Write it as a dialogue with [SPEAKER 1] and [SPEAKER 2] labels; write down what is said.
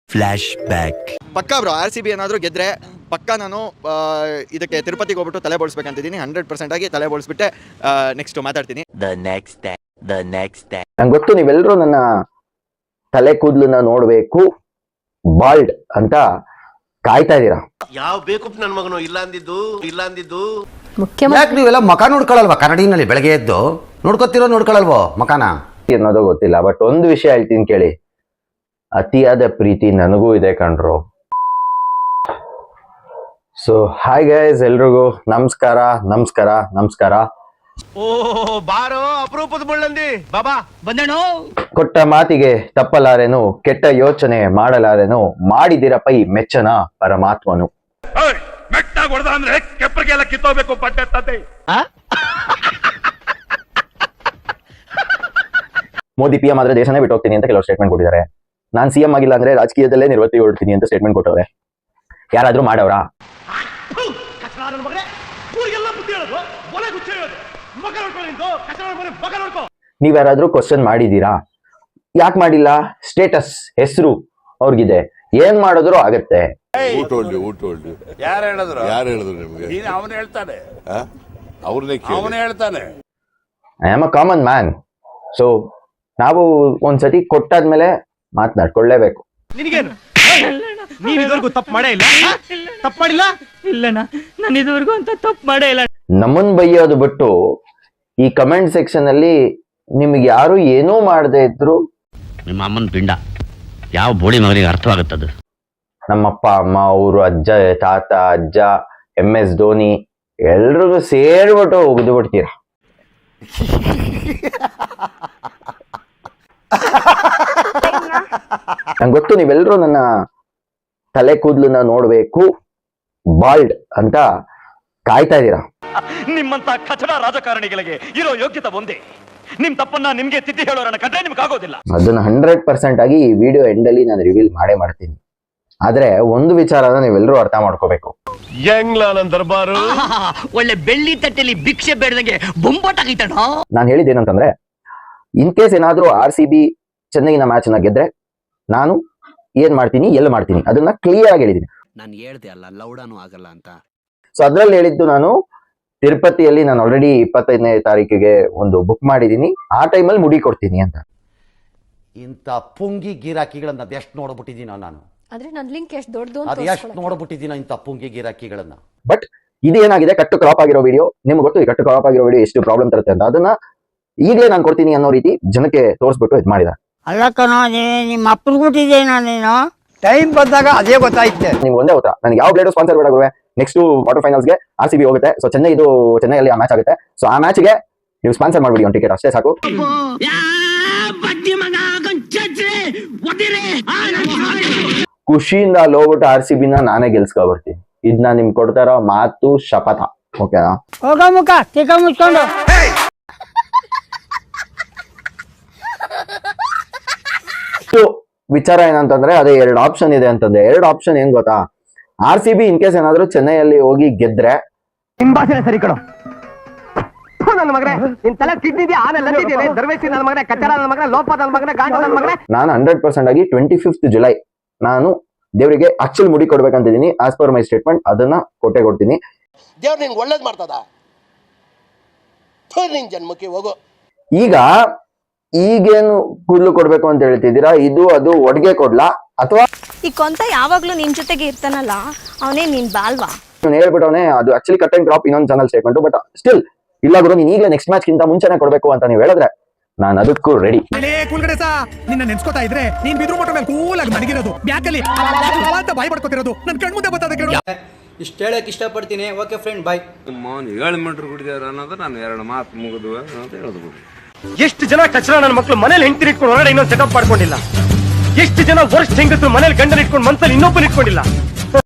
[SPEAKER 1] Flash back.
[SPEAKER 2] ಪಕ್ಕಾ bro, RCB ಏನಾದರೂ ಗೆದ್ರೆ ಪಕ್ಕಾ ನಾನು ಇದಕ್ಕೆ ತಿರುಪತಿಗೆ ಹೋಗ್ಬಿಟ್ಟು ತಲೆ ಬೋಳ್ಸ್ಬೇಕಂತಿದ್ದೀನಿ. 100% ಆಗಿ ತಲೆ ಬೋಳ್ಸ್ಬಿಟ್ಟೆ ನೆಕ್ಸ್ಟ್ ಮಾತಾಡ್ತೀನಿ.
[SPEAKER 3] ನಂಗೆ ಗೊತ್ತು ನೀವೆಲ್ಲರೂ ನನ್ನ ತಲೆ ಕೂದಲನ್ನ ನೋಡ್ಬೇಕು ಬಾಲ್ಡ್ ಅಂತ ಕಾಯ್ತಾ ಇದೀರಾ.
[SPEAKER 4] ಯಾವ ಬೇಕು ನನ್ ಮಗನು ಇಲ್ಲ ಅಂದಿದ್ದು
[SPEAKER 5] ಯಾಕೆ ನೀವೆಲ್ಲ ಮಕ ನೋಡ್ಕೊಳಲ್ವಾ ಕನ್ನಡಿನಲ್ಲಿ ಬೆಳಗ್ಗೆ ಎದ್ದು ನೋಡ್ಕೊಳಲ್ವೋ ಮಕಾನ
[SPEAKER 3] ಅನ್ನೋದು ಗೊತ್ತಿಲ್ಲ. ಬಟ್ ಒಂದು ವಿಷಯ ಹೇಳ್ತೀನಿ ಕೇಳಿ, ಅತಿಯಾದ ಪ್ರೀತಿ ನನಗೂ ಇದೆ ಕಣ್ರು. ಸೊ ಹಾಯ್ ಗೈಸ್, ಎಲ್ರಿಗೂ ನಮಸ್ಕಾರ.
[SPEAKER 4] ಓ ಬಾರೋ ಅಪರೂಪದ ಮುಳ್ಳಂದಿ ಬಾಬಾ ಬಂದೇಣು.
[SPEAKER 3] ಕೊಟ್ಟ ಮಾತಿಗೆ ತಪ್ಪಲಾರೆನು, ಕೆಟ್ಟ ಯೋಚನೆ ಮಾಡಲಾರೆನು, ಮಾಡಿದಿರ ಪೈ ಮೆಚ್ಚನ ಪರಮಾತ್ಮನು.
[SPEAKER 4] ಅಂದ್ರೆ ಕೆಪ್ಪರಿಗೆಲ್ಲ ಕಿತ್ತೋಗ್ಬೇಕು ಪಟ್ಟೆ.
[SPEAKER 3] ಮೋದಿ PM ಆದ್ರೆ ದೇಶನೇ ಬಿಟ್ಟು ಹೋಗ್ತೀನಿ ಅಂತ ಕೆಲವರು ಸ್ಟೇಟ್ಮೆಂಟ್ ಕೊಟ್ಟಿದ್ದಾರೆ. ನಾನು CM ಆಗಿಲ್ಲ ಅಂದ್ರೆ ರಾಜಕೀಯದಲ್ಲೇ ನಿರ್ವೃತ್ತಿ ಹೊರಡ್ತೀನಿ ಅಂತ ಸ್ಟೇಟ್ಮೆಂಟ್ ಕೊಟ್ಟವ್ರೆ. ಯಾರಾದ್ರೂ ಮಾಡವ್ರಾ? ನೀವ್ಯಾರಾದ್ರೂ ಕ್ವಶನ್ ಮಾಡಿದೀರಾ? ಯಾಕೆ ಮಾಡಿಲ್ಲ? ಸ್ಟೇಟಸ್ ಹೆಸರು ಅವ್ರಿಗಿದೆ, ಏನ್ ಮಾಡಿದ್ರು ಆಗತ್ತೆ.
[SPEAKER 6] ಯಾರು ಹೇಳಿದ್ರು ನಿಮ್ಗೆ? ಅವನು ಹೇಳ್ತಾನೆ, ಅವನೇ ಹೇಳ್ತಾನೆ.
[SPEAKER 3] I am a common man. So ನಾವು ಒಂದ್ಸತಿ ಕೊಟ್ಟಾದ್ಮೇಲೆ ಮಾತನಾಡ್ಕೊಳ್ಳೇಬೇಕು.
[SPEAKER 4] ನಿನಗೇನು? ನೀನ್ ಇದುವರೆಗೂ ತಪ್ಪು ಮಾಡೇ ಇಲ್ಲ? ತಪ್ಪು ಮಾಡಿಲ್ಲ?
[SPEAKER 7] ಇಲ್ಲಣ್ಣ, ನಾನು ಇದುವರೆಗೂ ಅಂತ ತಪ್ಪು ಮಾಡೇ ಇಲ್ಲ.
[SPEAKER 3] ನಮ್ಮನ್ ಬೈಯೋದು ಬಿಟ್ಟು ಈ ಕಮೆಂಟ್ ಸೆಕ್ಷನ್ ಅಲ್ಲಿ ನಿಮ್ಗೆ ಯಾರು ಏನೂ ಮಾಡದೇ ಇದ್ರು
[SPEAKER 8] ನಿಮ್ಮ ಅಮ್ಮನ ಪಿಂಡ ಯಾವ ಬೋಳಿ ಮಗನಿಗೆ ಅರ್ಥವಾಗುತ್ತದು.
[SPEAKER 3] ನಮ್ಮಪ್ಪ ಅಮ್ಮ, ಅವರು ಅಜ್ಜ ತಾತ ಅಜ್ಜ, MS ಧೋನಿ ಎಲ್ರಿಗೂ ಸೇರ್ಬಿಟ್ಟು ಉಗಿದು ಬಿಡ್ತೀರ. ನಂಗೆ ಗೊತ್ತು ನೀವೆಲ್ಲರೂ ನನ್ನ ತಲೆ ಕೂದಲನ್ನ ನೋಡ್ಬೇಕು ಬಾಲ್ಡ್ ಅಂತ ಕಾಯ್ತಾ ಇದೀರಾ.
[SPEAKER 9] ನಿಮ್ಮಂತ ಕಚಡ ರಾಜಕಾರಣಿಗಳಿಗೆ ಇರೋ ಯೋಗ್ಯತೆ ಒಂದೇ. ನಿಮ್ ತಪ್ಪನ್ನ ನಿಮ್ಗೆ ತಿದ್ದಿ ಹೇಳೋರನ್ನ ಕಂಡ್ರೆ ನಿಮ್ಗೆ ಆಗೋದಿಲ್ಲ.
[SPEAKER 3] ಅದನ್ನ 100% ಆಗಿ ಈ ವಿಡಿಯೋ ಎಂಡ್ ಅಲ್ಲಿ ನಾನು ರಿವೀಲ್ ಮಾಡೇ ಮಾಡ್ತೀನಿ. ಆದ್ರೆ ಒಂದು ವಿಚಾರನ ನೀವೆಲ್ಲರೂ ಅರ್ಥ ಮಾಡ್ಕೋಬೇಕು.
[SPEAKER 4] ದರ್ಬಾರು
[SPEAKER 7] ಒಳ್ಳೆ ಬೆಳ್ಳಿ ತಟ್ಟೆಲಿ ಭಿಕ್ಷೆ ಬೇಡದಂಗೆ ಬೊಂಬಾಟಾಗಿತ್ತಣ್ಣ.
[SPEAKER 3] ನಾನು ಹೇಳಿದ್ದೇನಂತಂದ್ರೆ, ಇನ್ ಕೇಸ್ ಏನಾದ್ರೂ RCB ಚೆನ್ನೈನ ಮ್ಯಾಚ್ ನ ಗೆದ್ರೆ ನಾನು ಏನ್ ಮಾಡ್ತೀನಿ, ಎಲ್ಲಿ ಮಾಡ್ತೀನಿ ಅದನ್ನ ಕ್ಲಿಯರ್ ಆಗಿ ಹೇಳಿದೀನಿ.
[SPEAKER 8] ನಾನು ಹೇಳ್ದೆ ಅಲ್ಲ ಲೌಡಾನು ಆಗಲ್ಲ ಅಂತ.
[SPEAKER 3] ಸೊ ಅದ್ರಲ್ಲಿ ಹೇಳಿದ್ದು ನಾನು ತಿರುಪತಿಯಲ್ಲಿ ನಾನು ಆಲ್ರೆಡಿ 25ನೇ ತಾರೀಕಿಗೆ ಒಂದು ಬುಕ್ ಮಾಡಿದೀನಿ, ಆ ಟೈಮಲ್ಲಿ ಮುಡಿ ಕೊಡ್ತೀನಿ ಅಂತ.
[SPEAKER 5] ಇಂಥ ಪುಂಗಿ ಗಿರಾಕಿಗಳನ್ನ ಅದೆಷ್ಟು ನೋಡ್ಬಿಟ್ಟಿದ್ದೀನೋ ನಾನು.
[SPEAKER 10] ಆದ್ರೆ ನನ್ನ ಲಿಂಕ್ ಎಷ್ಟು ದೊಡ್ಡದು
[SPEAKER 5] ಅದು ಎಷ್ಟು ನೋಡ್ಬಿಟ್ಟಿದ್ದೀನೋ ಇಂಥ ಪುಂಗಿ ಗಿರಾಕಿಗಳನ್ನ.
[SPEAKER 3] ಬಟ್ ಇದು ಏನಾಗಿದೆ, ಕಟ್ಟು ಕ್ರಾಪ್ ಆಗಿರೋ ವಿಡಿಯೋ ನಿಮ್ಗೆ ಗೊತ್ತು. ಈ ಕಟ್ಟು ಕ್ರಾಪ್ ಆಗಿರೋ ವಿಡಿಯೋ ಎಷ್ಟು ಪ್ರಾಬ್ಲಮ್ ತರುತ್ತೆ ಅಂತ, ಅದನ್ನ ಈಗಲೇ ನಾನು ಕೊಡ್ತೀನಿ ಅನ್ನೋ ರೀತಿ ಜನಕ್ಕೆ ತೋರಿಸ್ಬಿಟ್ಟು ಇದು ಮಾಡಿದ.
[SPEAKER 7] ಅಲ್ಲ ಕಣೋ, ನಿಮ್ಮ ಅಪ್ಪನ ಕೊಟ್ಟಿದ್ದೇನೋ ನೀನು.
[SPEAKER 9] ಟೈಮ್ ಬಂದಾಗ ಅದೇ ಗೊತ್ತಾಯ್ತೆ.
[SPEAKER 3] ನಿಮ್ಗೆ ಒಂದೇ ಉತ್ತರ, ನನಗೆ ಯಾವ ಬ್ಲೇಡ್ ಸ್ಪಾನ್ಸರ್ ಬೇಡ ಗುರುವೆ. ನೆಕ್ಸ್ಟ್ ಕ್ವಾರ್ಟರ್ ಫೈನಲ್ಸ್ಗೆ RCB ಹೋಗುತ್ತೆ. ಸೊ ಚೆನ್ನೈಯಲ್ಲಿ ಆ ಮ್ಯಾಚ್ ಆಗುತ್ತೆ. ಸೊ ಆ ಮ್ಯಾಚ್ಗೆ ನೀವು ಸ್ಪಾನ್ಸರ್ ಮಾಡ್ಬಿಡಿ ಒಂದು ಟಿಕೆಟ್, ಅಷ್ಟೇ ಸಾಕು. ಖುಷಿಯಿಂದ ಅಲ್ಲಿ ಹೋಗ್ಬಿಟ್ಟು RCB ನಾನೇ ಗೆಲ್ಸ್ಕೊ ಬರ್ತೀನಿ. ಇದನ್ನ ನಿಮ್ಗೆ ಕೊಡ್ತಾ ಇರೋ ಮಾತು ಶಪಥ, ಓಕೆನಾ?
[SPEAKER 7] ಹೋಗ ಮುಖ ಚಿಕ್ಕ ಮುಚ್ಕೊಂಡು.
[SPEAKER 3] ವಿಚಾರ ಏನಂತಂದ್ರೆ, ಅದೇ 2 ಆಪ್ಷನ್ ಇದೆ ಅಂತಂದ್ರೆ, 2 ಆಪ್ಷನ್ ಏನ್ ಗೊತ್ತಾ? RCB ಇನ್ ಕೇಸ್ ಏನಾದ್ರು ಚೆನ್ನೈಯಲ್ಲಿ ಹೋಗಿ ಗೆದ್ರೆ,
[SPEAKER 9] ನಿಮ್ ಭಾಷೆ ಸರಿ ಕಣೋ. ನನ್ನ ಮಗನೇ, ನಿನ್ ತಲೆ ಕಿಡ್ನಿದ್ಯಾ? ದರ್ವೇಸಿ ನನ್ನ ಮಗನೇ, ಕಚ್ಚಡ ನನ್ನ ಮಗನೇ, ಲೋಪ ನನ್ನ ಮಗನೇ, ಗಾಂಡ ನನ್ನ ಮಗನೇ.
[SPEAKER 3] ನಾನು 100% ಆಗಿ 25th ಜುಲೈ ನಾನು ದೇವರಿಗೆ ಆಕ್ಚುಲ್ ಮುಡಿ ಕೊಡ್ಬೇಕಂತಿದ್ದೀನಿ. ಆಸ್ ಪರ್ ಮೈ ಸ್ಟೇಟ್ಮೆಂಟ್ ಅದನ್ನ ಕೊಡ್ತೀನಿ.
[SPEAKER 4] ದೇವ್ರು ನಿಂಗೆ ಒಳ್ಳೇದ್ ಮಾಡ್ತದ, ನಿನ್ ಜನ್ಮಕ್ಕೆ ಹೋಗು.
[SPEAKER 3] ಈಗೇನು ಕೂದಲು ಕೊಡ್ಬೇಕು ಅಂತ ಹೇಳ್ತಿದ್ದೀರಾ? ಇದು ಅದು ಒಡ್ಗೆ ಕೊಡ್ಲಾ ಅಥವಾ
[SPEAKER 10] ಈ ಕೊಂತ ಯಾವಾಗ್ಲೂ ನಿನ್ ಜೊತೆಗೆ ಇರ್ತಾನಲ್ಲ, ಅವನೇ ನಿನ್ ಬಾಲ್ವಾ?
[SPEAKER 3] ನಾನು ಹೇಳ್ಬಿಟ್ಟವನೇ ಅದು ಆಕ್ಚುಲಿ ಕಟ್ ಅಂಡ್ ಕ್ರಾಪ್ ಇನ್ನೊಂದು ಚಾನಲ್ ಸ್ಟೇಟ್ಮೆಂಟ್. ಬಟ್ ಸ್ಟಿಲ್ ಇಲ್ಲ ಗುರು, ನೀನ್ ಈಗಲೇ ನೆಕ್ಸ್ಟ್ ಮ್ಯಾಚ್ ಗಿಂತ ಮುಂಚೆನೆ ಕೊಡ್ಬೇಕು ಅಂತ ನೀವು ಹೇಳಿದ್ರೆ ನಾನು ಅದಕ್ಕೂ ರೆಡಿ.
[SPEAKER 9] ನಿನ್ನ ನೆನ್ಸ್ಕೊತಾ ಇದ್ರೆ ನೀನ್ ಬಿದ್ರು ಮಟ್ಟ ಮೇಲೆ ಕೂಲ್ ಆಗಿ ಮನಗಿರೋದು, ಬ್ಯಾಕಲ್ಲಿ ಅಂತ ಬಾಯ್ ಪಡ್ಕೊತಿರೋದು ನನ್ ಕಣ್ಮುಂದೆ ಬರ್ತದೆ.
[SPEAKER 7] ಇಷ್ಟ ಹೇಳಕ್ ಇಷ್ಟಪಡ್ತೀನಿ. ಓಕೆ ಫ್ರೆಂಡ್, ಬಾಯ್.
[SPEAKER 6] 7 ಮೀಟರ್ ಕುಡಿದಾರ ಅನ್ನೋದು ನಾನು 2 ಮಾತು ಮುಗಿದು ಅಂತ ಹೇಳಿದ್ರು.
[SPEAKER 9] ಎಷ್ಟು ಜನ ಕಚರ ನನ್ನ ಮಕ್ಕಳು ಮನೇಲಿ ಹೆಂಡತಿ ಇಟ್ಕೊಂಡು ಹೊರಗಡೆ ಇನ್ನೊಂದು ಸೆಟಪ್ ಮಾಡ್ಕೊಂಡಿಲ್ಲ. ಎಷ್ಟು ಜನ ವರ್ಷ ಹೆಂಗಸರು ಮನೇಲಿ ಗಂಡನ ಇಟ್ಕೊಂಡು ಮನ್ಸಲ್ಲಿ ಇನ್ನೊಬ್ಬನ ಇಟ್ಕೊಂಡಿಲ್ಲ.